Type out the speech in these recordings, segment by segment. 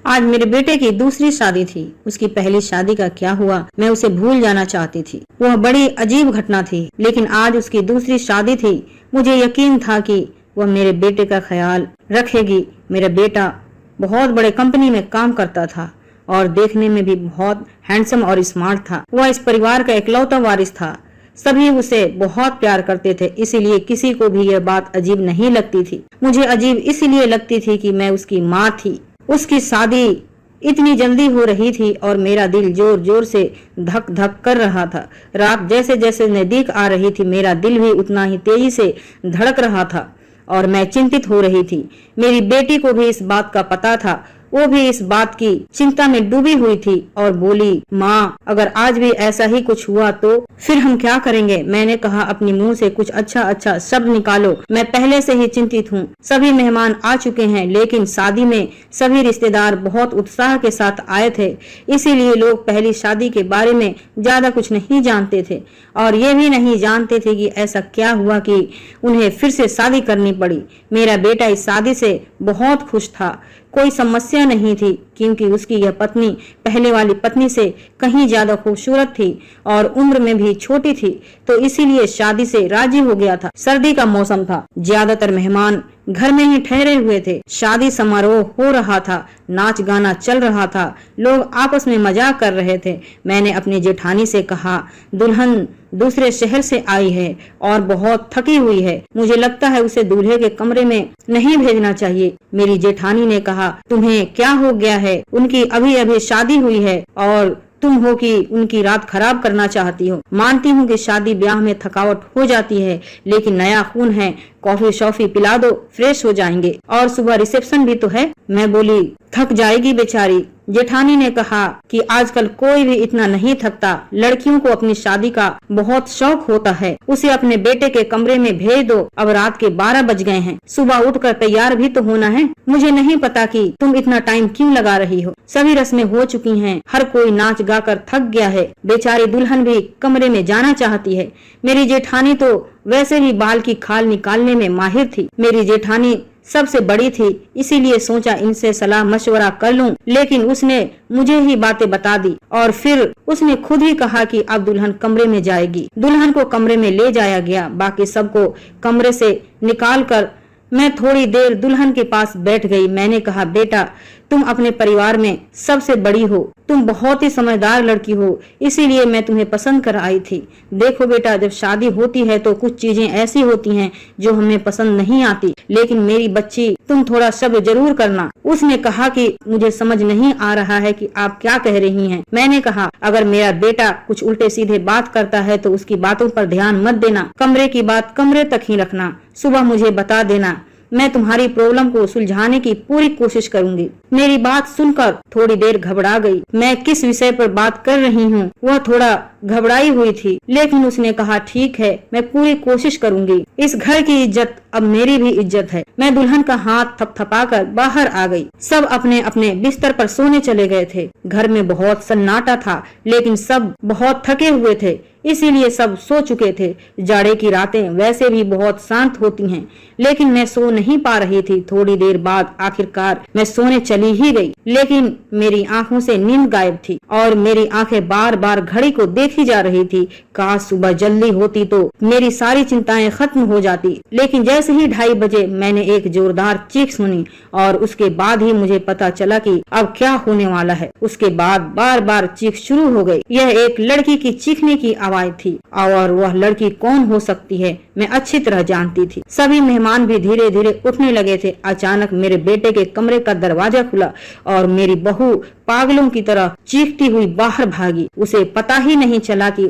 आज मेरे बेटे की दूसरी शादी थी। उसकी पहली शादी का क्या हुआ, मैं उसे भूल जाना चाहती थी। वह बड़ी अजीब घटना थी, लेकिन आज उसकी दूसरी शादी थी। मुझे यकीन था कि वह मेरे बेटे का ख्याल रखेगी। मेरा बेटा बहुत बड़े कंपनी में काम करता था और देखने में भी बहुत हैंडसम और स्मार्ट था। वह इस परिवार का इकलौता वारिस था। सभी उसे बहुत प्यार करते थे, इसीलिए किसी को भी यह बात अजीब नहीं लगती थी। मुझे अजीब इसलिए लगती थी कि मैं उसकी माँ थी। उसकी शादी इतनी जल्दी हो रही थी और मेरा दिल जोर जोर से धक धक कर रहा था। रात जैसे जैसे नजदीक आ रही थी, मेरा दिल भी उतना ही तेजी से धड़क रहा था और मैं चिंतित हो रही थी। मेरी बेटी को भी इस बात का पता था। वो भी इस बात की चिंता में डूबी हुई थी और बोली, माँ, अगर आज भी ऐसा ही कुछ हुआ तो फिर हम क्या करेंगे? मैंने कहा, अपने मुंह से कुछ अच्छा शब्द निकालो। मैं पहले से ही चिंतित हूँ। सभी मेहमान आ चुके हैं, लेकिन शादी में सभी रिश्तेदार बहुत उत्साह के साथ आए थे, इसीलिए लोग पहली शादी के बारे में ज्यादा कुछ नहीं जानते थे और ये भी नहीं जानते थे कि ऐसा क्या हुआ कि उन्हें फिर से शादी करनी पड़ी। मेरा बेटा इस शादी से बहुत खुश था। कोई समस्या नहीं थी, क्योंकि उसकी यह पत्नी पहले वाली पत्नी से कहीं ज्यादा खूबसूरत थी और उम्र में भी छोटी थी, तो इसीलिए शादी से राजी हो गया था। सर्दी का मौसम था, ज्यादातर मेहमान घर में ही ठहरे हुए थे। शादी समारोह हो रहा था, नाच गाना चल रहा था, लोग आपस में मजाक कर रहे थे। मैंने अपनी जेठानी से कहा, दुल्हन दूसरे शहर से आई है और बहुत थकी हुई है। मुझे लगता है उसे दूल्हे के कमरे में नहीं भेजना चाहिए। मेरी जेठानी ने कहा, तुम्हें क्या हो गया है? उनकी अभी अभी शादी हुई है और तुम हो कि उनकी रात खराब करना चाहती हो। मानती हूँ कि शादी ब्याह में थकावट हो जाती है, लेकिन नया खून है, कॉफी शॉफी पिला दो, फ्रेश हो जाएंगे और सुबह रिसेप्शन भी तो है। मैं बोली, थक जाएगी बेचारी। जेठानी ने कहा कि आजकल कोई भी इतना नहीं थकता। लड़कियों को अपनी शादी का बहुत शौक होता है। उसे अपने बेटे के कमरे में भेज दो। अब रात के 12 बज गए हैं, सुबह उठकर तैयार भी तो होना है। मुझे नहीं पता कि तुम इतना टाइम क्यों लगा रही हो। सभी रस्में हो चुकी हैं, हर कोई नाच गाकर थक गया है। बेचारी दुल्हन भी कमरे में जाना चाहती है। मेरी जेठानी तो वैसे भी बाल की खाल निकालने में माहिर थी। मेरी जेठानी सबसे बड़ी थी, इसीलिए सोचा इनसे सलाह मशवरा कर लूं, लेकिन उसने मुझे ही बातें बता दी और फिर उसने खुद ही कहा कि अब दुल्हन कमरे में जाएगी। दुल्हन को कमरे में ले जाया गया। बाकी सबको कमरे से निकालकर मैं थोड़ी देर दुल्हन के पास बैठ गई। मैंने कहा, बेटा, तुम अपने परिवार में सबसे बड़ी हो, तुम बहुत ही समझदार लड़की हो, इसीलिए मैं तुम्हें पसंद कर आई थी। देखो बेटा, जब शादी होती है तो कुछ चीजें ऐसी होती हैं जो हमें पसंद नहीं आती, लेकिन मेरी बच्ची, तुम थोड़ा सब्र जरूर करना। उसने कहा कि मुझे समझ नहीं आ रहा है कि आप क्या कह रही हैं। मैंने कहा, अगर मेरा बेटा कुछ उल्टे सीधे बात करता है तो उसकी बातों पर ध्यान मत देना। कमरे की बात कमरे तक ही रखना। सुबह मुझे बता देना, मैं तुम्हारी प्रॉब्लम को सुलझाने की पूरी कोशिश करूंगी। मेरी बात सुनकर थोड़ी देर घबरा गई। मैं किस विषय पर बात कर रही हूँ, वह थोड़ा घबराई हुई थी, लेकिन उसने कहा, ठीक है, मैं पूरी कोशिश करूंगी। इस घर की इज्जत अब मेरी भी इज्जत है। मैं दुल्हन का हाथ थपथपाकर बाहर आ गई। सब अपने अपने बिस्तर पर सोने चले गए थे। घर में बहुत सन्नाटा था, लेकिन सब बहुत थके हुए थे, इसीलिए सब सो चुके थे। जाड़े की रातें वैसे भी बहुत शांत होती हैं, लेकिन मैं सो नहीं पा रही थी। थोड़ी देर बाद आखिरकार मैं सोने चली ही गई, लेकिन मेरी आंखों से नींद गायब थी और मेरी आंखें बार बार घड़ी को देखी जा रही थी। काश सुबह जल्दी होती तो मेरी सारी चिंताएं खत्म हो जाती। लेकिन जैसे ही 2:30 बजे मैंने एक जोरदार चीख सुनी और उसके बाद ही मुझे पता चला कि अब क्या होने वाला है। उसके बाद बार बार चीख शुरू हो गई। यह एक लड़की की चीखने की आवाज थी और वह लड़की कौन हो सकती है, मैं अच्छी तरह जानती थी। सभी मेहमान भी धीरे धीरे उठने लगे थे। अचानक मेरे बेटे के कमरे का दरवाजा खुला और मेरी बहू पागलों की तरह चीखती हुई बाहर भागी। उसे पता ही नहीं चला कि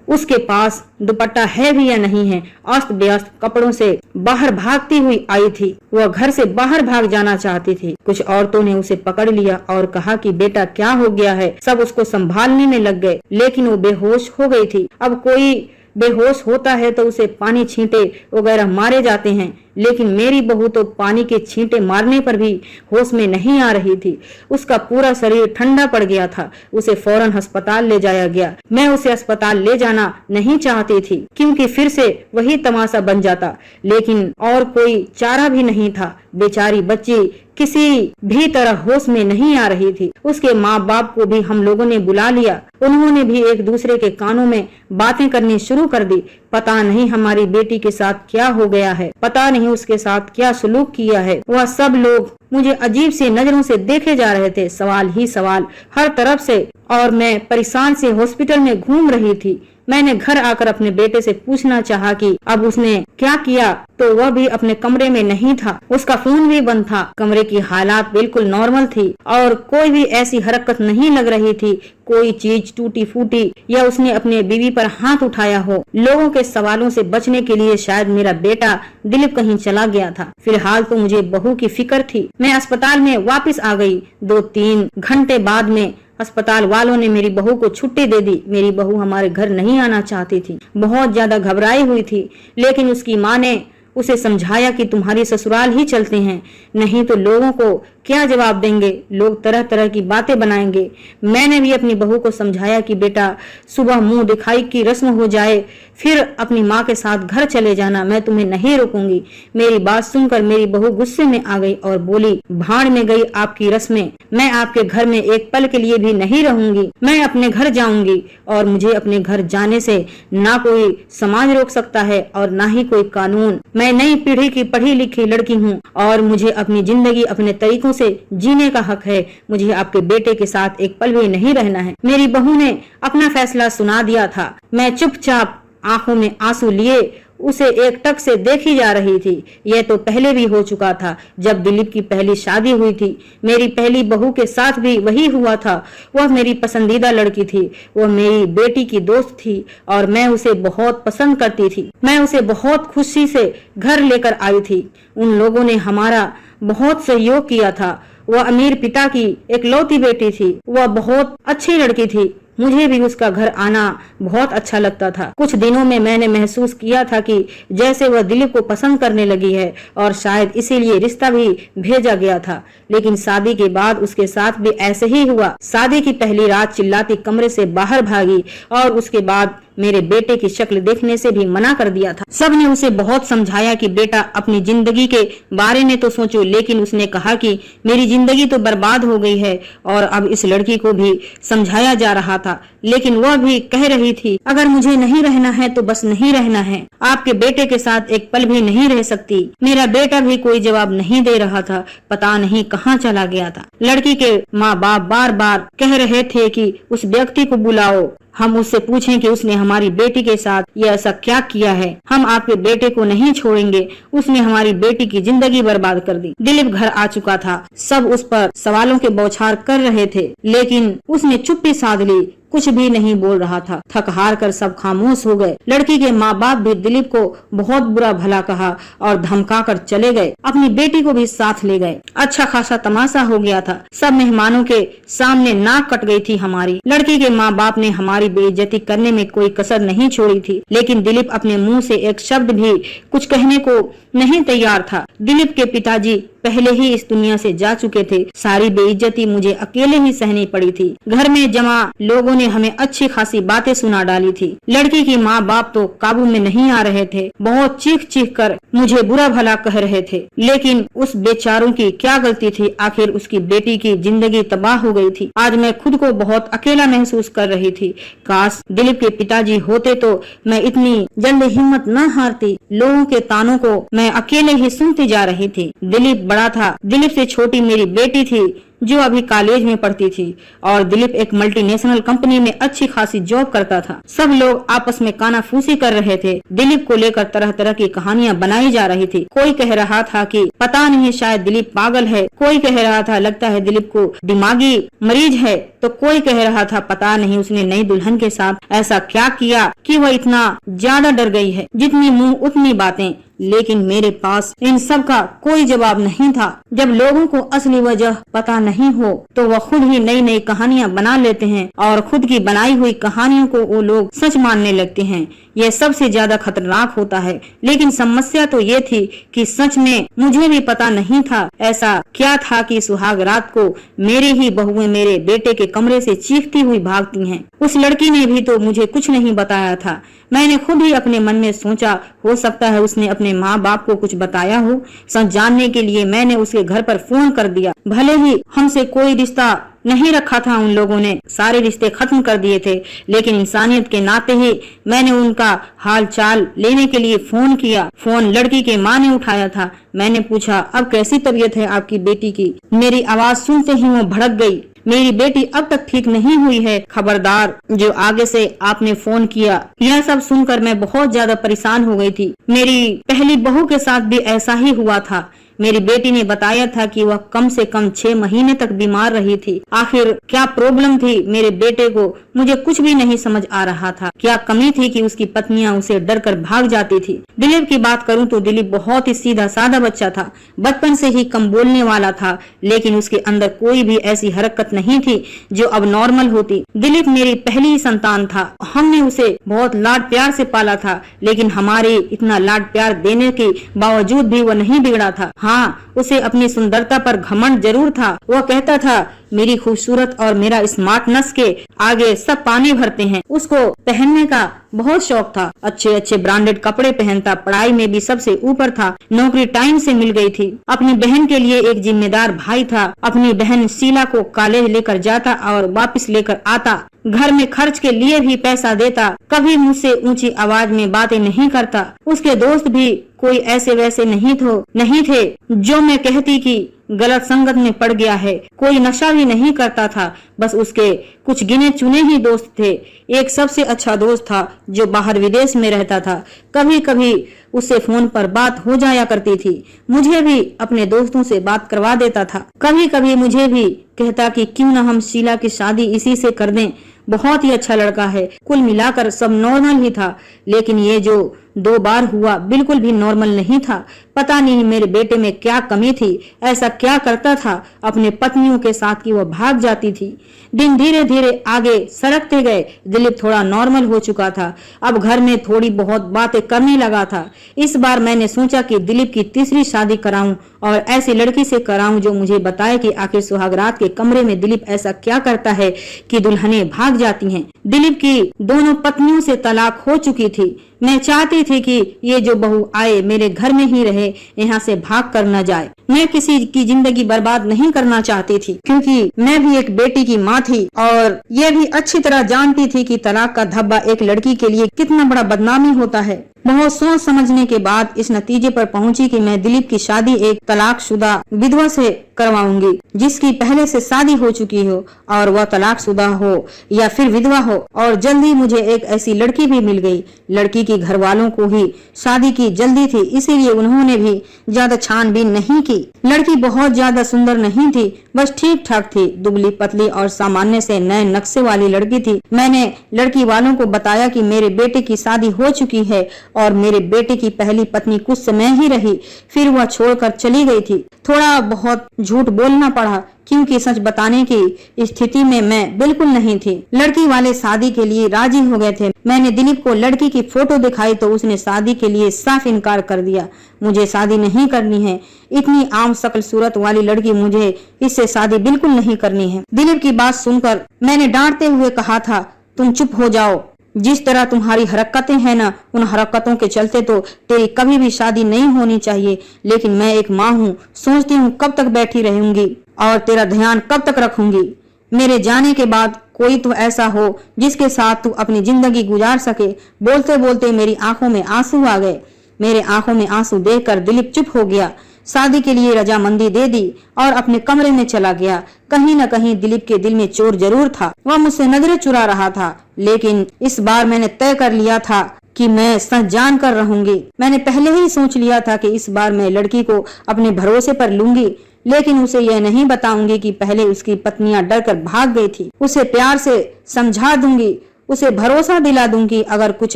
उसके पास दुपट्टा है भी या नहीं है। अस्त व्यस्त कपड़ों से बाहर भागती हुई आई थी। वह घर से बाहर भाग जाना चाहती थी। कुछ औरतों ने उसे पकड़ लिया और कहा कि बेटा, क्या हो गया है। सब उसको संभालने में लग गए, लेकिन वो बेहोश हो गई थी। अब कोई बेहोश होता है तो उसे पानी छींटे वगैरह मारे जाते हैं। लेकिन मेरी बहू तो पानी के छींटे मारने पर भी होश में नहीं आ रही थी। उसका पूरा शरीर ठंडा पड़ गया था। उसे फौरन अस्पताल ले जाया गया। मैं उसे अस्पताल ले जाना नहीं चाहती थी क्योंकि फिर से वही तमाशा बन जाता, लेकिन और कोई चारा भी नहीं था। बेचारी बच्ची किसी भी तरह होश में नहीं आ रही थी। उसके माँ बाप को भी हम लोगों ने बुला लिया। उन्होंने भी एक दूसरे के कानों में बातें करनी शुरू कर दी। पता नहीं हमारी बेटी के साथ क्या हो गया है, पता नहीं उसके साथ क्या सलूक किया है। वह सब लोग मुझे अजीब सी नजरों से देखे जा रहे थे, सवाल ही सवाल हर तरफ से, और मैं परेशान से हॉस्पिटल में घूम रही थी। मैंने घर आकर अपने बेटे से पूछना चाहा कि अब उसने क्या किया, तो वह भी अपने कमरे में नहीं था। उसका फोन भी बंद था। कमरे की हालात बिल्कुल नॉर्मल थी और कोई भी ऐसी हरकत नहीं लग रही थी, कोई चीज टूटी फूटी या उसने अपने बीवी पर हाथ उठाया हो। लोगों के सवालों से बचने के लिए शायद मेरा बेटा दिलीप कहीं चला गया था। फिलहाल तो मुझे बहू की फिक्र थी। मैं अस्पताल में वापस आ गई। 2-3 घंटे बाद में अस्पताल वालों ने मेरी बहू को छुट्टी दे दी। मेरी बहू हमारे घर नहीं आना चाहती थी, बहुत ज्यादा घबराई हुई थी, लेकिन उसकी माँ ने उसे समझाया कि तुम्हारी ससुराल ही चलते हैं, नहीं तो लोगों को क्या जवाब देंगे, लोग तरह तरह की बातें बनाएंगे। मैंने भी अपनी बहू को समझाया कि बेटा सुबह मुंह दिखाई की रस्म हो जाए, फिर अपनी माँ के साथ घर चले जाना, मैं तुम्हें नहीं रोकूंगी। मेरी बात सुनकर मेरी बहू गुस्से में आ गई और बोली, भाड़ में गई आपकी रस्में, मैं आपके घर में एक पल के लिए भी नहीं रहूंगी। मैं अपने घर जाऊंगी और मुझे अपने घर जाने से ना कोई समाज रोक सकता है और ना ही कोई कानून। मैं नई पीढ़ी की पढ़ी लिखी लड़की हूँ और मुझे अपनी जिंदगी अपने तरीकों से जीने का हक है। मुझे आपके बेटे के साथ एक पल भी नहीं रहना है। मेरी बहू ने अपना फैसला सुना दिया था। मैं चुपचाप आंखों में आंसू लिए उसे एकटक से देखी जा रही थी। यह तो पहले भी हो चुका था जब दिलीप की पहली शादी हुई थी। मेरी पहली बहू के साथ भी वही हुआ था। वह मेरी पसंदीदा लड़की थी, वह मेरी बेटी की दोस्त थी और मैं उसे बहुत पसंद करती थी। मैं उसे बहुत खुशी से घर लेकर आई थी। उन लोगों ने हमारा बहुत सहयोग किया था। वह अमीर पिता की एकलौती बेटी थी। वह बहुत अच्छी लड़की थी। मुझे भी उसका घर आना बहुत अच्छा लगता था। कुछ दिनों में मैंने महसूस किया था कि जैसे वह दिलीप को पसंद करने लगी है और शायद इसीलिए रिश्ता भी भेजा गया था। लेकिन शादी के बाद उसके साथ भी ऐसे ही हुआ। शादी की पहली रात चिल्लाती कमरे से बाहर भागी और उसके बाद मेरे बेटे की शक्ल देखने से भी मना कर दिया था। सबने उसे बहुत समझाया कि बेटा अपनी जिंदगी के बारे में तो सोचो, लेकिन उसने कहा कि मेरी जिंदगी तो बर्बाद हो गई है। और अब इस लड़की को भी समझाया जा रहा था, लेकिन वह भी कह रही थी अगर मुझे नहीं रहना है तो बस नहीं रहना है, आपके बेटे के साथ एक पल भी नहीं रह सकती। मेरा बेटा भी कोई जवाब नहीं दे रहा था, पता नहीं कहाँ चला गया था। लड़की के माँ बाप बार बार कह रहे थे कि उस व्यक्ति को बुलाओ, हम उससे पूछें कि उसने हमारी बेटी के साथ ये ऐसा क्या किया है। हम आपके बेटे को नहीं छोड़ेंगे, उसने हमारी बेटी की जिंदगी बर्बाद कर दी। दिलीप घर आ चुका था। सब उस पर सवालों के बौछार कर रहे थे, लेकिन उसने चुप्पी साध ली, कुछ भी नहीं बोल रहा था। थक हार कर सब खामोश हो गए। लड़की के माँ बाप भी दिलीप को बहुत बुरा भला कहा और धमका कर चले गए। अपनी बेटी को भी साथ ले गए। अच्छा खासा तमाशा हो गया था। सब मेहमानों के सामने नाक कट गई थी हमारी। लड़की के माँ बाप ने हमारी बेइज्जती करने में कोई कसर नहीं छोड़ी थी, लेकिन दिलीप अपने मुंह से एक शब्द भी कुछ कहने को नहीं तैयार था। दिलीप के पिताजी पहले ही इस दुनिया से जा चुके थे। सारी बेइज्जती मुझे अकेले ही सहनी पड़ी थी। घर में जमा लोगों ने हमें अच्छी खासी बातें सुना डाली थी। लड़की की माँ बाप तो काबू में नहीं आ रहे थे, बहुत चीख चीख कर मुझे बुरा भला कह रहे थे। लेकिन उस बेचारों की क्या गलती थी, आखिर उसकी बेटी की जिंदगी तबाह हो गई थी। आज मैं खुद को बहुत अकेला महसूस कर रही थी। काश दिलीप के पिताजी होते तो मैं इतनी जल्द हिम्मत न हारती। लोगों के तानों को मैं अकेले ही सुनती जा रही थी। दिलीप बड़ा था। दिलीप से छोटी मेरी बेटी थी जो अभी कॉलेज में पढ़ती थी और दिलीप एक मल्टीनेशनल कंपनी में अच्छी खासी जॉब करता था। सब लोग आपस में कानाफूसी कर रहे थे। दिलीप को लेकर तरह तरह की कहानियां बनाई जा रही थी। कोई कह रहा था कि पता नहीं शायद दिलीप पागल है, कोई कह रहा था लगता है दिलीप को दिमागी मरीज है, तो कोई कह रहा था पता नहीं उसने नई दुल्हन के साथ ऐसा क्या किया कि वह इतना ज्यादा डर गई है। जितनी मुंह उतनी बातें, लेकिन मेरे पास इन सब का कोई जवाब नहीं था। जब लोगों को असली वजह पता नहीं हो तो वह खुद ही नई नई कहानियां बना लेते हैं और खुद की बनाई हुई कहानियों को वो लोग सच मानने लगते हैं। यह सबसे ज्यादा खतरनाक होता है। लेकिन समस्या तो ये थी कि सच में मुझे भी पता नहीं था ऐसा क्या था कि सुहाग रात को मेरी ही बहुएं मेरे बेटे के कमरे से चीखती हुई भागती हैं। उस लड़की ने भी तो मुझे कुछ नहीं बताया था। मैंने खुद ही अपने मन में सोचा, हो सकता है उसने अपने माँ बाप को कुछ बताया हो। सच जानने के लिए मैंने उसके घर पर फोन कर दिया। भले ही हमसे कोई रिश्ता नहीं रखा था, उन लोगों ने सारे रिश्ते खत्म कर दिए थे, लेकिन इंसानियत के नाते ही मैंने उनका हाल चाल लेने के लिए फोन किया। फोन लड़की के माँ ने उठाया था। मैंने पूछा, अब कैसी तबीयत है आपकी बेटी की? मेरी आवाज सुनते ही वो भड़क गई। मेरी बेटी अब तक ठीक नहीं हुई है। खबरदार जो आगे से आपने फोन किया। यह सब सुनकर मैं बहुत ज्यादा परेशान हो गई थी। मेरी पहली बहू के साथ भी ऐसा ही हुआ था। मेरी बेटी ने बताया था कि वह कम से कम 6 महीने तक बीमार रही थी। आखिर क्या प्रॉब्लम थी मेरे बेटे को? मुझे कुछ भी नहीं समझ आ रहा था। क्या कमी थी कि उसकी पत्नियां उसे डर कर भाग जाती थी? दिलीप की बात करूं तो दिलीप बहुत ही सीधा साधा बच्चा था। बचपन से ही कम बोलने वाला था, लेकिन उसके अंदर कोई भी ऐसी हरकत नहीं थी जो अब नॉर्मल होती। दिलीप मेरी पहली संतान था। हमने उसे बहुत लाड प्यार से पाला था, लेकिन हमारे इतना लाड प्यार देने के बावजूद भी वह नहीं बिगड़ा था। हाँ, उसे अपनी सुंदरता पर घमंड जरूर था। वह कहता था मेरी खूबसूरत और मेरा स्मार्टनेस के आगे सब पानी भरते हैं। उसको पहनने का बहुत शौक था। अच्छे अच्छे ब्रांडेड कपड़े पहनता, पढ़ाई में भी सबसे ऊपर था। नौकरी टाइम से मिल गई थी। अपनी बहन के लिए एक जिम्मेदार भाई था। अपनी बहन शीला को कॉलेज लेकर जाता और वापस लेकर आता। घर में खर्च के लिए भी पैसा देता। कभी मुझसे ऊंची आवाज में बातें नहीं करता। उसके दोस्त भी कोई ऐसे वैसे नहीं थे जो मैं कहती कि गलत संगत में पड़ गया है। कोई नशा भी नहीं करता था। बस उसके कुछ गिने चुने ही दोस्त थे। एक सबसे अच्छा दोस्त था जो बाहर विदेश में रहता था। कभी कभी उससे फोन पर बात हो जाया करती थी। मुझे भी अपने दोस्तों से बात करवा देता था। कभी कभी मुझे भी कहता कि क्यों न हम शीला की शादी इसी से कर दें। बहुत ही अच्छा लड़का है। कुल मिलाकर सब नॉर्मल ही था, लेकिन ये जो 2 बार हुआ बिल्कुल भी नॉर्मल नहीं था। पता नहीं मेरे बेटे में क्या कमी थी। ऐसा क्या करता था अपने पत्नियों के साथ कि वह भाग जाती थी। दिन धीरे धीरे आगे सरकते गए। दिलीप थोड़ा नॉर्मल हो चुका था। अब घर में थोड़ी बहुत बातें करने लगा था। इस बार मैंने सोचा कि दिलीप की तीसरी शादी कराऊं और ऐसी लड़की से कराऊं जो मुझे बताए कि आखिर सुहागरात के कमरे में दिलीप ऐसा क्या करता है कि दुल्हनें भाग जाती हैं। दिलीप की दोनों पत्नियों से तलाक हो चुकी थी। मैं चाहती थी कि ये जो बहू आए मेरे घर में ही रहे, यहाँ से भाग कर न जाए। मैं किसी की जिंदगी बर्बाद नहीं करना चाहती थी, क्योंकि मैं भी एक बेटी की माँ थी और ये भी अच्छी तरह जानती थी कि तलाक का धब्बा एक लड़की के लिए कितना बड़ा बदनामी होता है। बहुत सोच समझने के बाद इस नतीजे पर पहुंची कि मैं दिलीप की शादी एक तलाकशुदा विधवा से करवाऊंगी, जिसकी पहले से शादी हो चुकी हो और वह तलाकशुदा हो या फिर विधवा हो। और जल्दी मुझे एक ऐसी लड़की भी मिल गई। लड़की के घर वालों को ही शादी की जल्दी थी, इसीलिए उन्होंने भी ज्यादा छानबीन नहीं की। लड़की बहुत ज्यादा सुंदर नहीं थी, बस ठीक ठाक थी। दुबली पतली और सामान्य से नए नक्शे वाली लड़की थी। मैंने लड़की वालों को बताया कि मेरे बेटे की शादी हो चुकी है और मेरे बेटे की पहली पत्नी कुछ समय ही रही, फिर वह छोड़कर चली गई थी। थोड़ा बहुत झूठ बोलना पड़ा, क्योंकि सच बताने की स्थिति में मैं बिल्कुल नहीं थी। लड़की वाले शादी के लिए राजी हो गए थे। मैंने दिलीप को लड़की की फोटो दिखाई तो उसने शादी के लिए साफ इनकार कर दिया। मुझे शादी नहीं करनी है। इतनी आम शक्ल सूरत वाली लड़की, मुझे इससे शादी बिल्कुल नहीं करनी है। दिलीप की बात सुनकर मैंने डांटते हुए कहा था, तुम चुप हो जाओ। जिस तरह तुम्हारी हरकतें हैं ना, उन हरकतों के चलते तो तेरी कभी भी शादी नहीं होनी चाहिए। लेकिन मैं एक माँ हूँ, सोचती हूँ कब तक बैठी रहूंगी और तेरा ध्यान कब तक रखूंगी। मेरे जाने के बाद कोई तो ऐसा हो जिसके साथ तू अपनी जिंदगी गुजार सके। बोलते बोलते मेरी आंखों में आंसू आ गए। मेरे आंखों में आंसू देखकर दिलीप चुप हो गया। शादी के लिए रजामंदी दे दी और अपने कमरे में चला गया। कहीं न कहीं दिलीप के दिल में चोर जरूर था। वह मुझसे नजरें चुरा रहा था, लेकिन इस बार मैंने तय कर लिया था कि मैं सच जान कर रहूंगी। मैंने पहले ही सोच लिया था कि इस बार मैं लड़की को अपने भरोसे पर लूंगी। लेकिन उसे यह नहीं बताऊंगी कि पहले उसकी पत्नियां डरकर भाग गई थी। उसे प्यार से समझा दूंगी, उसे भरोसा दिला दूंगी अगर कुछ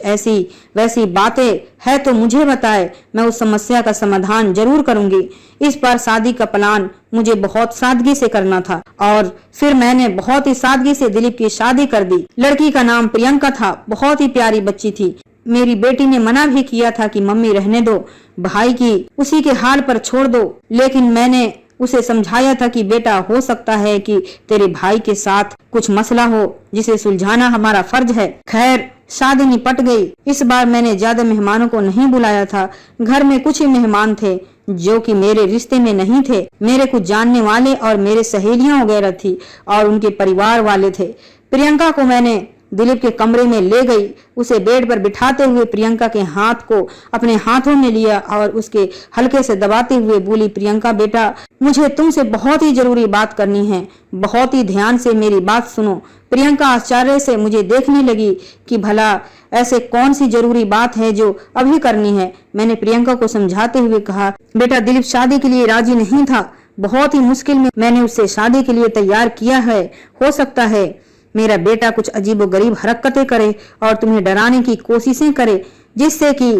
ऐसी वैसी बातें है तो मुझे बताए, मैं उस समस्या का समाधान जरूर करूंगी। इस बार शादी का प्लान मुझे बहुत सादगी से करना था और फिर मैंने बहुत ही सादगी से दिलीप की शादी कर दी। लड़की का नाम प्रियंका था, बहुत ही प्यारी बच्ची थी। मेरी बेटी ने मना भी किया था कि मम्मी रहने दो, भाई की उसी के हाल पर छोड़ दो, लेकिन मैंने उसे समझाया था कि बेटा हो सकता है कि तेरे भाई के साथ कुछ मसला हो जिसे सुलझाना हमारा फर्ज है। खैर शादी निपट गई। इस बार मैंने ज्यादा मेहमानों को नहीं बुलाया था। घर में कुछ ही मेहमान थे जो कि मेरे रिश्ते में नहीं थे। मेरे कुछ जानने वाले और मेरे सहेलियां वगैरह थी और उनके परिवार वाले थे। प्रियंका को मैंने दिलीप के कमरे में ले गई। उसे बेड पर बिठाते हुए प्रियंका के हाथ को अपने हाथों में लिया और उसके हल्के से दबाते हुए बोली, प्रियंका बेटा, मुझे तुमसे बहुत ही जरूरी बात करनी है, बहुत ही ध्यान से मेरी बात सुनो। प्रियंका आश्चर्य से मुझे देखने लगी कि भला ऐसे कौन सी जरूरी बात है जो अभी करनी है। मैंने प्रियंका को समझाते हुए कहा, बेटा दिलीप शादी के लिए राजी नहीं था। बहुत ही मुश्किल में मैंने उसे शादी के लिए तैयार किया है। हो सकता है मेरा बेटा कुछ अजीबोगरीब हरकतें करे और तुम्हें डराने की कोशिशें करे जिससे कि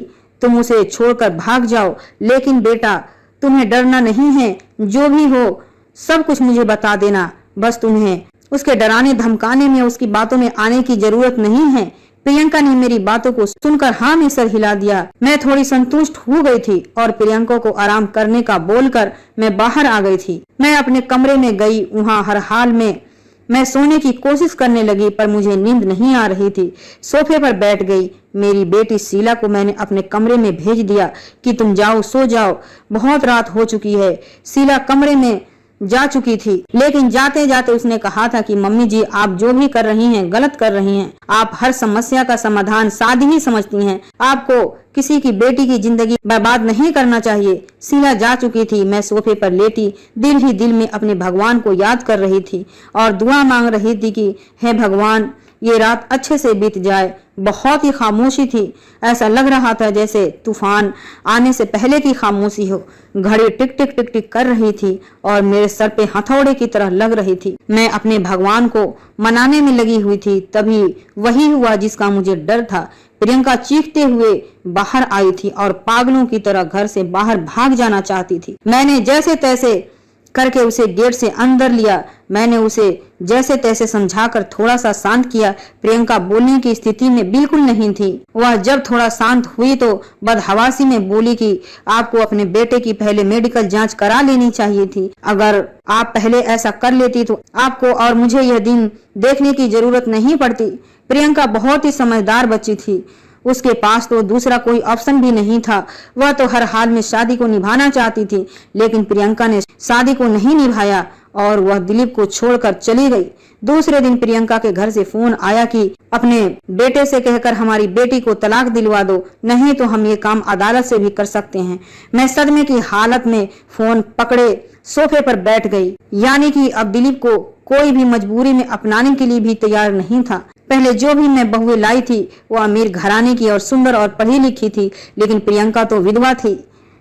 तुम उसे छोड़कर भाग जाओ, लेकिन बेटा तुम्हें डरना नहीं है। जो भी हो सब कुछ मुझे बता देना, बस तुम्हें उसके डराने धमकाने में, उसकी बातों में आने की जरूरत नहीं है। प्रियंका ने मेरी बातों को सुनकर हाँ में सर हिला दिया। मैं थोड़ी संतुष्ट हो गई थी और प्रियंका को आराम करने का बोलकर मैं बाहर आ गई थी। मैं अपने कमरे में गई। वहाँ हर हाल में मैं सोने की कोशिश करने लगी पर मुझे नींद नहीं आ रही थी। सोफे पर बैठ गई। मेरी बेटी शीला को मैंने अपने कमरे में भेज दिया कि तुम जाओ, सो जाओ, बहुत रात हो चुकी है। शीला कमरे में जा चुकी थी, लेकिन जाते जाते उसने कहा था कि मम्मी जी आप जो भी कर रही हैं गलत कर रही हैं। आप हर समस्या का समाधान सादी ही समझती हैं। आपको किसी की बेटी की जिंदगी बर्बाद नहीं करना चाहिए। शीला जा चुकी थी। मैं सोफे पर लेटी दिल ही दिल में अपने भगवान को याद कर रही थी और दुआ मांग रही थी कि हे भगवान ये रात अच्छे से बीत जाए। बहुत ही खामोशी थी। ऐसा लग रहा था जैसे तूफान आने से पहले की खामोशी हो। घड़ी टिक टिक टिक टिक कर रही थी और मेरे सर पे हथौड़े की तरह लग रही थी। मैं अपने भगवान को मनाने में लगी हुई थी। तभी वही हुआ जिसका मुझे डर था। प्रियंका चीखते हुए बाहर आई थी और पागलों की तरह घर से बाहर भाग जाना चाहती थी। मैंने जैसे तैसे करके उसे गेट से अंदर लिया। मैंने उसे जैसे तैसे समझाकर थोड़ा सा शांत किया। प्रियंका बोलने की स्थिति में बिल्कुल नहीं थी। वह जब थोड़ा शांत हुई तो बदहवासी में बोली कि आपको अपने बेटे की पहले मेडिकल जांच करा लेनी चाहिए थी। अगर आप पहले ऐसा कर लेती तो आपको और मुझे यह दिन देखने की जरूरत नहीं पड़ती। प्रियंका बहुत ही समझदार बच्ची थी। उसके पास तो दूसरा कोई ऑप्शन भी नहीं था। वह तो हर हाल में शादी को निभाना चाहती थी, लेकिन प्रियंका ने शादी को नहीं निभाया और वह दिलीप को छोड़कर चली गई। दूसरे दिन प्रियंका के घर से फोन आया कि अपने बेटे से कहकर हमारी बेटी को तलाक दिलवा दो, नहीं तो हम ये काम अदालत से भी कर सकते हैं। मैं सदमे की हालत में फोन पकड़े सोफे पर बैठ गई। यानी कि अब दिलीप को कोई भी मजबूरी में अपनाने के लिए भी तैयार नहीं था। पहले जो भी मैं बहुएं लाई थी वो अमीर घराने की और सुंदर और पढ़ी लिखी थी, लेकिन प्रियंका तो विधवा थी,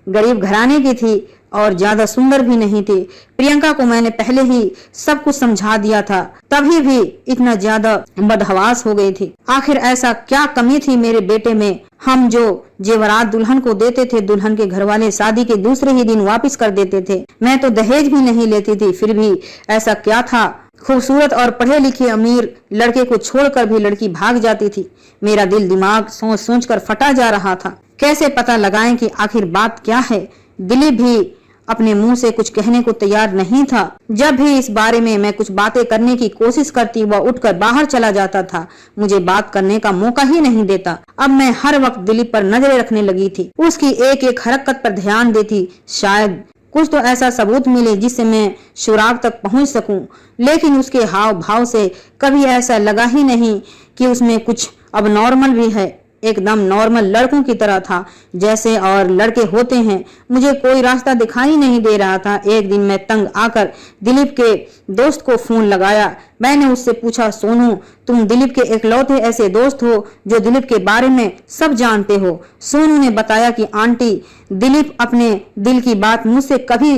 गरीब घराने की थी और ज्यादा सुंदर भी नहीं थी। प्रियंका को मैंने पहले ही सब कुछ समझा दिया था, तभी भी इतना ज्यादा बदहवास हो गई थी। आखिर ऐसा क्या कमी थी मेरे बेटे में? हम जो जेवरात दुल्हन को देते थे, दुल्हन के घर वाले शादी के दूसरे ही दिन वापस कर देते थे। मैं तो दहेज भी नहीं लेती थी, फिर भी ऐसा क्या था? खूबसूरत और पढ़े लिखे अमीर लड़के को छोड़कर भी लड़की भाग जाती थी। मेरा दिल दिमाग सोच सोच कर फटा जा रहा था। कैसे पता लगाएं कि आखिर बात क्या है? दिलीप भी अपने मुंह से कुछ कहने को तैयार नहीं था। जब भी इस बारे में मैं कुछ बातें करने की कोशिश करती, वह उठकर बाहर चला जाता था, मुझे बात करने का मौका ही नहीं देता। अब मैं हर वक्त दिलीप पर नजरें रखने लगी थी, उसकी एक एक हरकत पर ध्यान देती। शायद कुछ तो ऐसा सबूत मिले जिससे मैं सुराग तक पहुंच सकूं, लेकिन उसके हाव भाव से कभी ऐसा लगा ही नहीं कि उसमें कुछ अब नॉर्मल भी है। एकदम नॉर्मल लड़कों की तरह था जैसे और लड़के होते हैं। मुझे कोई रास्ता दिखाई नहीं दे रहा था। एक दिन मैं तंग आकर दिलीप के दोस्त को फोन लगाया। मैंने उससे पूछा, सोनू तुम दिलीप के इकलौते ऐसे दोस्त हो जो दिलीप के बारे में सब जानते हो? सोनू ने बताया कि आंटी, दिलीप अपने दिल की बात मुझसे कभी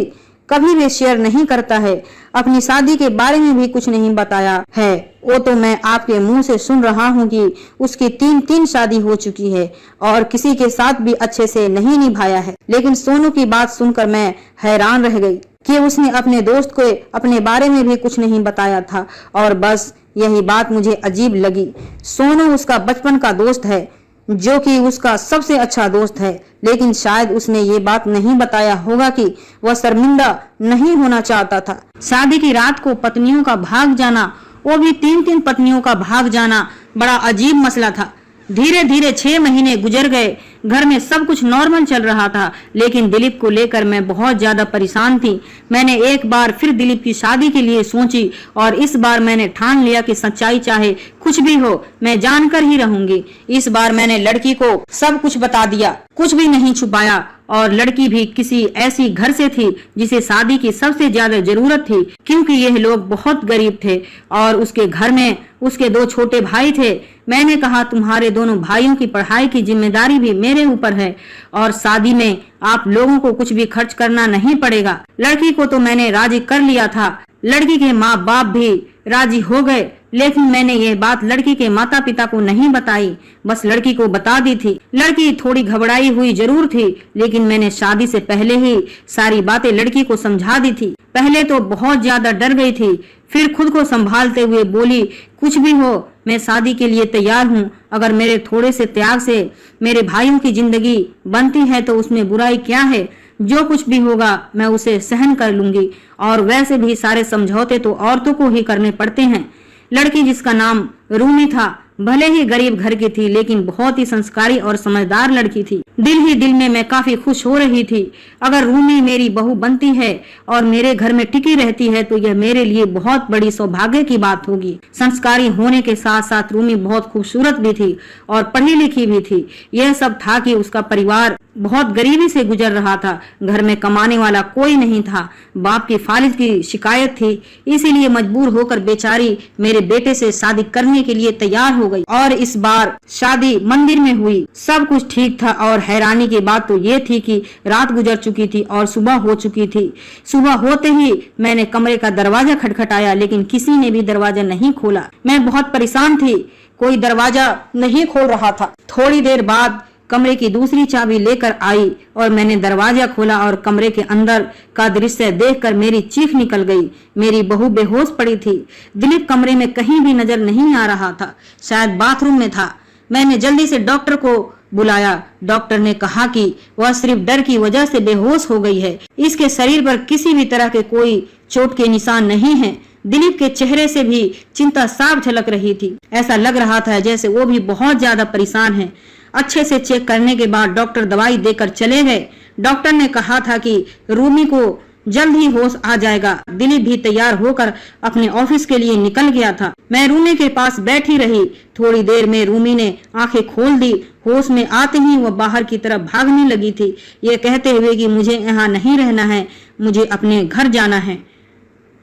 कभी भी शेयर नहीं करता है। अपनी शादी के बारे में भी कुछ नहीं बताया है। वो तो मैं आपके मुंह से सुन रहा हूँ कि उसकी 3 शादी हो चुकी है और किसी के साथ भी अच्छे से नहीं निभाया है। लेकिन सोनू की बात सुनकर मैं हैरान रह गई कि उसने अपने दोस्त को अपने बारे में भी कुछ नहीं बताया था और बस यही बात मुझे अजीब लगी। सोनू उसका बचपन का दोस्त है, जो कि उसका सबसे अच्छा दोस्त है, लेकिन शायद उसने ये बात नहीं बताया होगा कि वह शर्मिंदा नहीं होना चाहता था। शादी की रात को पत्नियों का भाग जाना, वो भी 3 पत्नियों का भाग जाना, बड़ा अजीब मसला था। धीरे धीरे 6 महीने गुजर गए। घर में सब कुछ नॉर्मल चल रहा था, लेकिन दिलीप को लेकर मैं बहुत ज्यादा परेशान थी। मैंने एक बार फिर दिलीप की शादी के लिए सोची और इस बार मैंने ठान लिया कि सच्चाई चाहे कुछ भी हो, मैं जानकर ही रहूंगी। इस बार मैंने लड़की को सब कुछ बता दिया, कुछ भी नहीं छुपाया। और लड़की भी किसी ऐसी घर से थी जिसे शादी की सबसे ज्यादा जरूरत थी, क्योंकि यह लोग बहुत गरीब थे और उसके घर में उसके 2 छोटे भाई थे। मैंने कहा, तुम्हारे दोनों भाइयों की पढ़ाई की जिम्मेदारी भी मेरे ऊपर है और शादी में आप लोगों को कुछ भी खर्च करना नहीं पड़ेगा। लड़की को तो मैंने राजी कर लिया था, लड़की के माँ बाप भी राजी हो गए, लेकिन मैंने ये बात लड़की के माता पिता को नहीं बताई, बस लड़की को बता दी थी। लड़की थोड़ी घबराई हुई जरूर थी, लेकिन मैंने शादी से पहले ही सारी बातें लड़की को समझा दी थी। पहले तो बहुत ज्यादा डर गई थी, फिर खुद को संभालते हुए बोली, कुछ भी हो मैं शादी के लिए तैयार हूँ। अगर मेरे थोड़े से त्याग से मेरे भाइयों की जिंदगी बनती है तो उसमें बुराई क्या है। जो कुछ भी होगा मैं उसे सहन कर लूंगी, और वैसे भी सारे समझौते तो औरतों को ही करने पड़ते हैं। लड़की, जिसका नाम रूमी था, भले ही गरीब घर की थी, लेकिन बहुत ही संस्कारी और समझदार लड़की थी। दिल ही दिल में मैं काफी खुश हो रही थी। अगर रूमी मेरी बहू बनती है और मेरे घर में टिकी रहती है तो यह मेरे लिए बहुत बड़ी सौभाग्य की बात होगी। संस्कारी होने के साथ साथ रूमी बहुत खूबसूरत भी थी और पढ़ी लिखी भी थी। यह सब था कि उसका परिवार बहुत गरीबी से गुजर रहा था। घर में कमाने वाला कोई नहीं था। बाप की फालिज की शिकायत थी, इसीलिए मजबूर होकर बेचारी मेरे बेटे से शादी करने के लिए तैयार हो गई। और इस बार शादी मंदिर में हुई। सब कुछ ठीक था और हैरानी की बात तो ये थी कि रात गुजर चुकी थी और सुबह हो चुकी थी। सुबह होते ही मैंने कमरे का दरवाजा खटखटाया, लेकिन किसी ने भी दरवाजा नहीं खोला। मैं बहुत परेशान थी, कोई दरवाजा नहीं खोल रहा था। थोड़ी देर बाद कमरे की दूसरी चाबी लेकर आई और मैंने दरवाजा खोला और कमरे के अंदर का दृश्य देखकर मेरी चीख निकल गई। मेरी बहू बेहोश पड़ी थी। दिलीप कमरे में कहीं भी नजर नहीं आ रहा था, शायद बाथरूम में था। मैंने जल्दी से डॉक्टर को बुलाया। डॉक्टर ने कहा कि वह सिर्फ डर की वजह से बेहोश हो गई है। इसके शरीर पर किसी भी तरह के कोई चोट के निशान नहीं है। दिलीप के चेहरे से भी चिंता साफ झलक रही थी। ऐसा लग रहा था जैसे वो भी बहुत ज्यादा परेशान है। अच्छे से चेक करने के बाद डॉक्टर दवाई देकर चले गए। डॉक्टर ने कहा था कि रूमी को जल्द ही होश आ जाएगा। दिलीप भी तैयार होकर अपने ऑफिस के लिए निकल गया था। मैं रूमी के पास बैठी रही। थोड़ी देर में रूमी ने आंखें खोल दी। होश में आते ही वह बाहर की तरफ भागने लगी थी, ये कहते हुए कि मुझे यहाँ नहीं रहना है, मुझे अपने घर जाना है,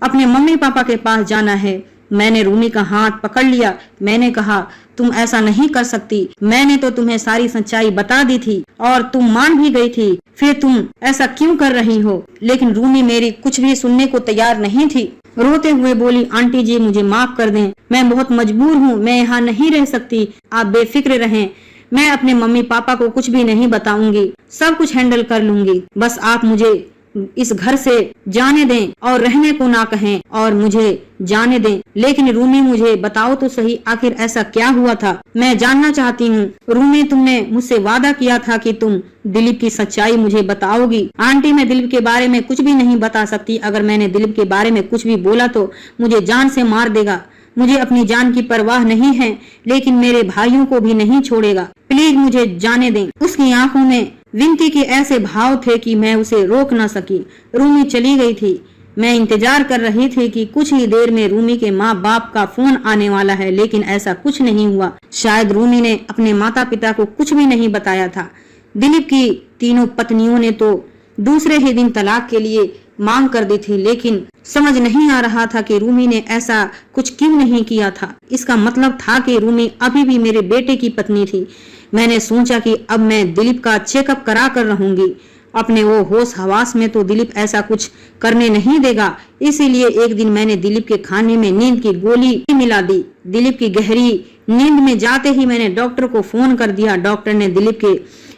अपने मम्मी पापा के पास जाना है। मैंने रूमी का हाथ पकड़ लिया। मैंने कहा, तुम ऐसा नहीं कर सकती। मैंने तो तुम्हें सारी सच्चाई बता दी थी और तुम मान भी गई थी, फिर तुम ऐसा क्यों कर रही हो। लेकिन रूमी मेरी कुछ भी सुनने को तैयार नहीं थी। रोते हुए बोली, आंटी जी मुझे माफ कर दें, मैं बहुत मजबूर हूँ, मैं यहाँ नहीं रह सकती। आप बेफिक्र रहें, मैं अपने मम्मी पापा को कुछ भी नहीं बताऊंगी, सब कुछ हैंडल कर लूंगी। बस आप मुझे इस घर से जाने दें और रहने को ना कहें और मुझे जाने दें। लेकिन रूमी मुझे बताओ तो सही, आखिर ऐसा क्या हुआ था, मैं जानना चाहती हूँ। रूमी, तुमने मुझसे वादा किया था कि तुम दिलीप की सच्चाई मुझे बताओगी। आंटी, मैं दिलीप के बारे में कुछ भी नहीं बता सकती। अगर मैंने दिलीप के बारे में कुछ भी बोला तो मुझे जान से मार देगा। मुझे अपनी जान की परवाह नहीं है, लेकिन मेरे भाइयों को भी नहीं छोड़ेगा। प्लीज मुझे जाने दें। उसकी आंखों में विनती के ऐसे भाव थे कि मैं उसे रोक न सकी। रूमी चली गई थी। मैं इंतजार कर रही थी कि कुछ ही देर में रूमी के माँ बाप का फोन आने वाला है, लेकिन ऐसा कुछ नहीं हुआ। शायद रूमी ने अपने माता पिता को कुछ भी नहीं बताया था। दिलीप की तीनों पत्नियों ने तो दूसरे ही दिन तलाक के लिए मांग कर दी थी, लेकिन समझ नहीं आ रहा था कि रूमी ने ऐसा कुछ क्यों नहीं किया था। इसका मतलब था कि रूमी अभी भी मेरे बेटे की पत्नी थी। मैंने सोचा कि अब मैं दिलीप का चेकअप करा कर रहूंगी। अपने वो होश हवास में तो दिलीप ऐसा कुछ करने नहीं देगा। इसीलिए एक दिन मैंने दिलीप के खाने में नींद की गोली मिला दी। दिलीप की गहरी नींद में जाते ही मैंने डॉक्टर को फोन कर दिया। डॉक्टर ने दिलीप के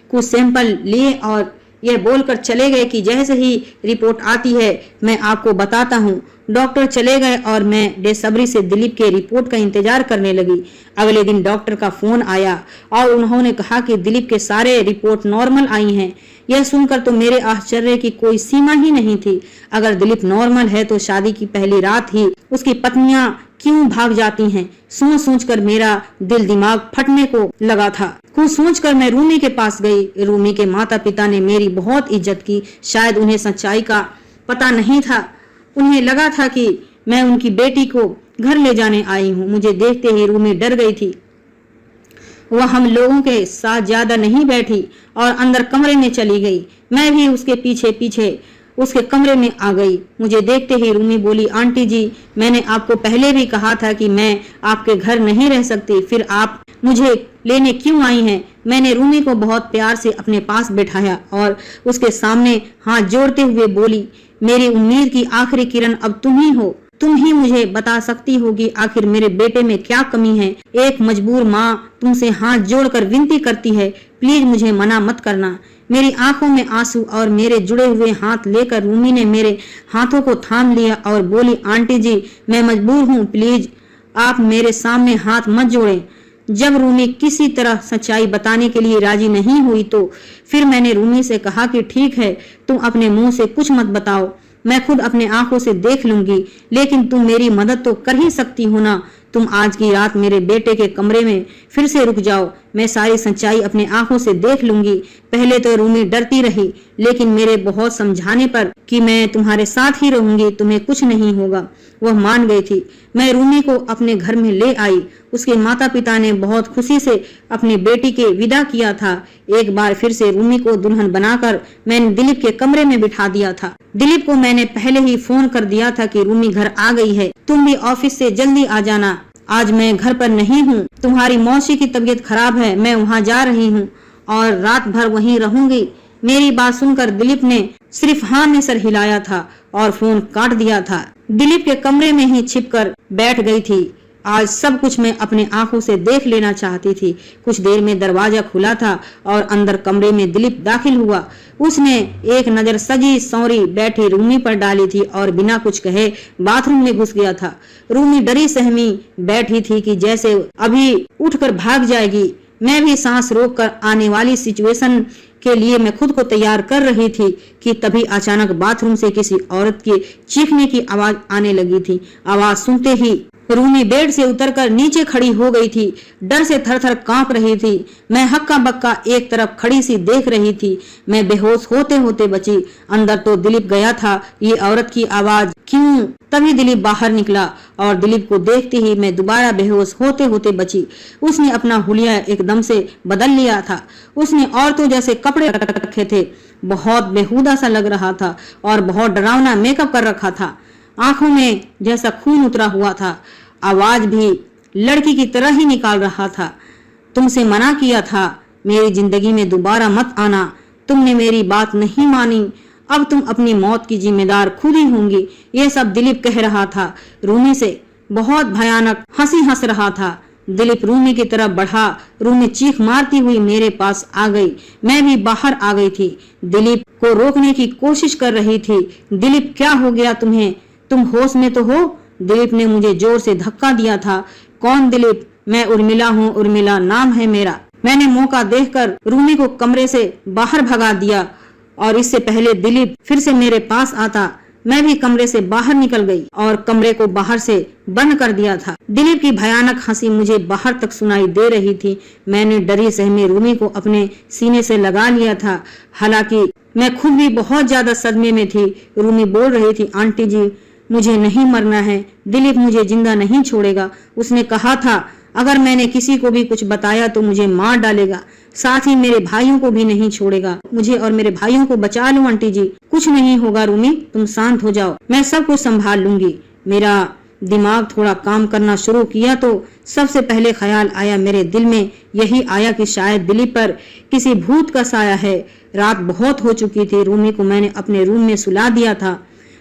कुछ सैंपल लिए और यह बोलकर चले गए कि जैसे ही रिपोर्ट आती है मैं आपको बताता हूँ। डॉक्टर चले गए और मैं बेसब्री से दिलीप के रिपोर्ट का इंतजार करने लगी। अगले दिन डॉक्टर का फोन आया और उन्होंने कहा कि दिलीप के सारे रिपोर्ट नॉर्मल आई हैं। यह सुनकर तो मेरे आश्चर्य की कोई सीमा ही नहीं थी। अगर दिलीप नॉर्मल है तो शादी की पहली रात ही उसकी पत्नियां क्यों भाग जाती हैं? सोच सोचकर मेरा दिल दिमाग फटने को लगा था। कुछ सोचकर मैं रूमी के पास गई। रूमी के माता पिता ने मेरी बहुत इज्जत की। शायद उन्हें सच्चाई का पता नहीं था। उन्हें लगा था कि मैं उनकी बेटी को घर ले जाने आई हूँ। मुझे देखते ही रूमी डर गई थी। वह हम लोगों के साथ ज्यादा नहीं बैठी और अंदर कमरे में चली गई। मैं भी उसके पीछे पीछे उसके कमरे में आ गई। मुझे देखते ही रूमी बोली, आंटी जी, मैंने आपको पहले भी कहा था कि मैं आपके घर नहीं रह सकती, फिर आप मुझे लेने क्यों आई हैं? मैंने रूमी को बहुत प्यार से अपने पास बैठाया और उसके सामने हाथ जोड़ते हुए बोली, मेरी उम्मीद की आखिरी किरण अब तुम ही हो। तुम ही मुझे बता सकती हो कि आखिर मेरे बेटे में क्या कमी है। एक मजबूर माँ तुमसे हाथ जोड़कर विनती करती है, प्लीज मुझे मना मत करना। मेरी आंखों में आंसू और मेरे जुड़े हुए हाथ लेकर रूमी ने मेरे हाथों को थाम लिया और बोली, आंटी जी, मैं मजबूर हूँ, प्लीज आप मेरे सामने हाथ मत जोड़ें। जब रूमी किसी तरह सच्चाई बताने के लिए राजी नहीं हुई तो फिर मैंने रूमी से कहा कि ठीक है, तुम अपने मुंह से कुछ मत बताओ, मैं खुद अपने आंखों से देख लूंगी, लेकिन तुम मेरी मदद तो कर ही सकती हो ना। तुम आज की रात मेरे बेटे के कमरे में फिर से रुक जाओ, मैं सारी सच्चाई अपने आंखों से देख लूंगी। पहले तो रूमी डरती रही, लेकिन मेरे बहुत समझाने पर कि मैं तुम्हारे साथ ही रहूंगी, तुम्हें कुछ नहीं होगा, वह मान गई थी। मैं रूमी को अपने घर में ले आई। उसके माता पिता ने बहुत खुशी से अपनी बेटी के विदा किया था। एक बार फिर से रूमी को दुल्हन बनाकर मैंने दिलीप के कमरे में बिठा दिया था। दिलीप को मैंने पहले ही फोन कर दिया था कि रूमी घर आ गई है, तुम भी ऑफिस से जल्दी आ जाना, आज मैं घर पर नहीं हूँ, तुम्हारी मौसी की तबीयत खराब है, मैं वहाँ जा रही हूँ और रात भर वहीं रहूंगी। मेरी बात सुनकर दिलीप ने सिर्फ हाँ में सर हिलाया था और फोन काट दिया था। दिलीप के कमरे में ही छिपकर बैठ गई थी। आज सब कुछ मैं अपने आंखों से देख लेना चाहती थी। कुछ देर में दरवाजा खुला था और अंदर कमरे में दिलीप दाखिल हुआ। उसने एक नजर सजी सौरी बैठी रूमी पर डाली थी और बिना कुछ कहे बाथरूम में घुस गया था। रूमी डरी सहमी बैठी थी कि जैसे अभी उठकर भाग जाएगी। मैं भी सांस रोककर आने वाली सिचुएशन के लिए मैं खुद को तैयार कर रही थी कि तभी अचानक बाथरूम से किसी औरत के चीखने की आवाज आने लगी थी। आवाज सुनते ही रूमी बेड से उतरकर नीचे खड़ी हो गई थी। डर से थर-थर कांप रही थी। मैं हक्का बक्का एक तरफ खड़ी सी देख रही थी। मैं बेहोश होते होते बची। अंदर तो दिलीप गया था, ये औरत की आवाज क्यों? तभी दिलीप बाहर निकला और दिलीप को देखते ही मैं दोबारा बेहोश होते होते बची। उसने अपना हुलिया एकदम से बदल लिया था। उसने औरतों जैसे कपड़े रखे थे, बहुत बेहुदा सा लग रहा था और बहुत डरावना मेकअप कर रखा था। आंखों में जैसा खून उतरा हुआ था। आवाज भी लड़की की तरह ही निकाल रहा था। तुमसे मना किया था, मेरी जिंदगी में दोबारा मत आना, तुमने मेरी बात नहीं मानी, अब तुम अपनी मौत की जिम्मेदार खुद ही होंगी। ये सब दिलीप कह रहा था। रूमी से बहुत भयानक हंसी हंस रहा था। दिलीप रूमी की तरफ बढ़ा। रूमी चीख मारती हुई मेरे पास आ गई। मैं भी बाहर आ गई थी। दिलीप को रोकने की कोशिश कर रही थी। दिलीप, क्या हो गया तुम्हें? तुम होश में तो हो? दिलीप ने मुझे जोर से धक्का दिया था। कौन दिलीप? मैं उर्मिला हूँ, उर्मिला नाम है मेरा। मैंने मौका देखकर रूमी को कमरे से बाहर भगा दिया और इससे पहले दिलीप फिर से मेरे पास आता, मैं भी कमरे से बाहर निकल गई और कमरे को बाहर से बंद कर दिया था। दिलीप की भयानक हंसी मुझे बाहर तक सुनाई दे रही थी। मैंने डरी सहमी रूमी को अपने सीने से लगा लिया था। हालांकि मैं खुद भी बहुत ज्यादा सदमे में थी। रूमी बोल रही थी, आंटी जी, मुझे नहीं मरना है, दिलीप मुझे जिंदा नहीं छोड़ेगा। उसने कहा था अगर मैंने किसी को भी कुछ बताया तो मुझे मार डालेगा, साथ ही मेरे भाइयों को भी नहीं छोड़ेगा। मुझे और मेरे भाइयों को बचा लो आंटी जी, कुछ नहीं होगा रूमी, तुम शांत हो जाओ, मैं सब कुछ संभाल लूंगी। मेरा दिमाग थोड़ा काम करना शुरू किया तो सबसे पहले ख्याल आया मेरे दिल में, यही आया कि शायद दिलीप पर किसी भूत का साया है। रात बहुत हो चुकी थी। रूमी को मैंने अपने रूम में सुला दिया था।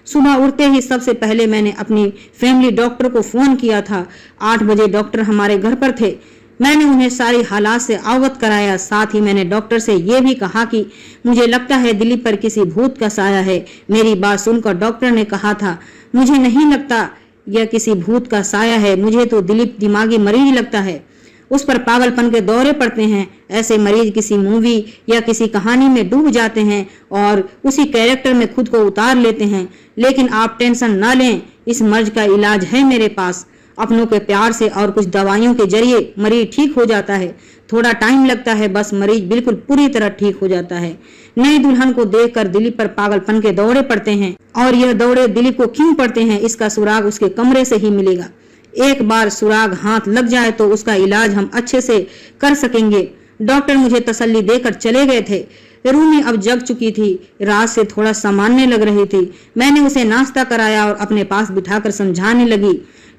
सुबह उठते ही सबसे पहले मैंने अपनी फैमिली डॉक्टर को फोन किया था। 8 बजे डॉक्टर हमारे घर पर थे। मैंने उन्हें सारी हालात से अवगत कराया। साथ ही मैंने डॉक्टर से ये भी कहा कि मुझे लगता है दिलीप पर किसी भूत का साया है। मेरी बात सुनकर डॉक्टर ने कहा था, मुझे नहीं लगता यह किसी भूत का साया है, मुझे तो दिलीप दिमागी मरीज लगता है। उस पर पागलपन के दौरे पड़ते हैं। ऐसे मरीज किसी मूवी या किसी कहानी में डूब जाते हैं और उसी कैरेक्टर में खुद को उतार लेते हैं। लेकिन आप टेंशन न लें, इस मर्ज का इलाज है मेरे पास। अपनों के प्यार से और कुछ दवाइयों के जरिए मरीज ठीक हो जाता है। थोड़ा टाइम लगता है, बस मरीज बिल्कुल पूरी तरह ठीक हो जाता है। नई दुल्हन को देखकर दिलीप पर पागलपन के दौरे पड़ते हैं और यह दौरे दिलीप को क्यों पड़ते हैं, इसका सुराग उसके कमरे से ही मिलेगा। एक बार सुराग हाथ लग जाए तो उसका इलाज हम अच्छे से कर सकेंगे। डॉक्टर मुझे तसल्ली देकर चले गए थे। रूमी अब जग चुकी थी, रात से थोड़ा सामान्य लग रही थी। मैंने उसे नाश्ता कराया और अपने पास बिठाकर समझाने लगी।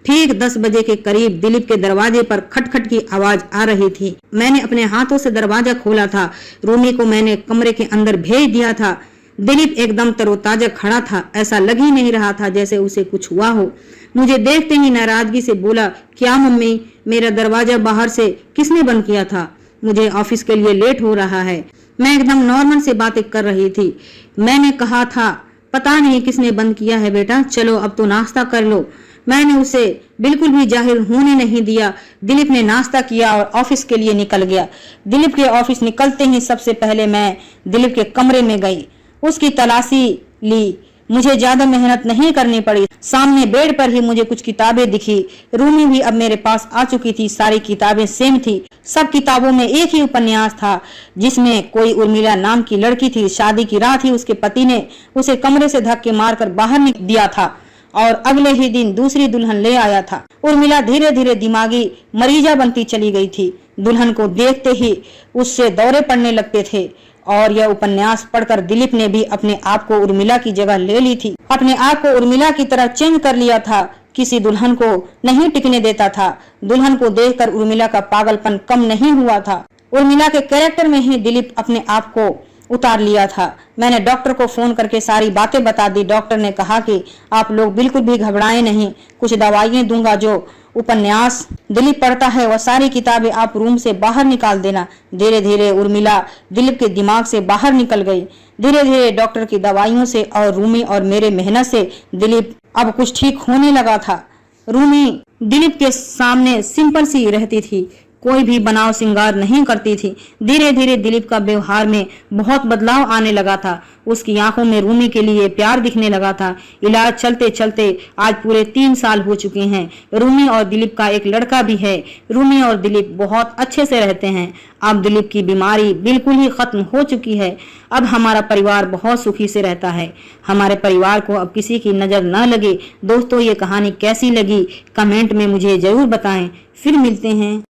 ठीक 10 बजे के करीब दिलीप के दरवाजे पर खटखट की आवाज आ रही थी। मैंने अपने हाथों से दरवाजा खोला था। रूमी को मैंने कमरे के अंदर भेज दिया था। दिलीप एकदम तरोताजा खड़ा था। ऐसा लग ही नहीं रहा था जैसे उसे कुछ हुआ हो। मुझे देखते ही नाराजगी से बोला, क्या मम्मी, मेरा दरवाजा बाहर से किसने बंद किया था? मुझे ऑफिस के लिए लेट हो रहा है। मैं एकदम नॉर्मल से बातें कर रही थी। मैंने कहा था, पता नहीं किसने बंद किया है बेटा, चलो अब तो नाश्ता कर लो। मैंने उसे बिल्कुल भी जाहिर होने नहीं दिया। दिलीप ने नाश्ता किया और ऑफिस के लिए निकल गया। दिलीप के ऑफिस निकलते ही सबसे पहले मैं दिलीप के कमरे में गई, उसकी तलाशी ली। मुझे ज्यादा मेहनत नहीं करनी पड़ी। सामने बेड पर ही मुझे कुछ किताबें दिखी। रूमी भी अब मेरे पास आ चुकी थी। सारी किताबें सेम थी। सब किताबों में एक ही उपन्यास था जिसमें कोई उर्मिला नाम की लड़की थी। शादी की रात ही उसके पति ने उसे कमरे से धक्के मारकर बाहर निकाल दिया था और अगले ही दिन दूसरी दुल्हन ले आया था। उर्मिला धीरे धीरे दिमागी मरीजा बनती चली गई थी। दुल्हन को देखते ही उससे दौरे पड़ने लगते थे और यह उपन्यास पढ़कर दिलीप ने भी अपने आप को उर्मिला की जगह ले ली थी। अपने आप को उर्मिला की तरह चेंज कर लिया था। किसी दुल्हन को नहीं टिकने देता था। दुल्हन को देखकर उर्मिला का पागलपन कम नहीं हुआ था। उर्मिला के कैरेक्टर में ही दिलीप अपने आप को उतार लिया था। मैंने डॉक्टर को फोन करके सारी बातें बता दी। डॉक्टर ने कहा कि आप लोग बिल्कुल भी घबराएं नहीं, कुछ दवाइयां दूंगा। जो उपन्यास दिलीप पढ़ता है वह सारी किताबें आप रूम से बाहर निकाल देना। धीरे धीरे उर्मिला दिलीप के दिमाग से बाहर निकल गई। धीरे धीरे डॉक्टर की दवाइयों से और रूमी और मेरे मेहनत से दिलीप अब कुछ ठीक होने लगा था। रूमी दिलीप के सामने सिंपल सी रहती थी, कोई भी बनाव श्रृंगार नहीं करती थी। धीरे धीरे दिलीप का व्यवहार में बहुत बदलाव आने लगा था। उसकी आंखों में रूमी के लिए प्यार दिखने लगा था। इलाज चलते चलते आज पूरे 3 साल हो चुके हैं। रूमी और दिलीप का एक लड़का भी है। रूमी और दिलीप बहुत अच्छे से रहते हैं। अब दिलीप की बीमारी बिल्कुल ही खत्म हो चुकी है। अब हमारा परिवार बहुत सुखी से रहता है। हमारे परिवार को अब किसी की नजर न लगे। दोस्तों, ये कहानी कैसी लगी कमेंट में मुझे जरूर बताएं। फिर मिलते हैं।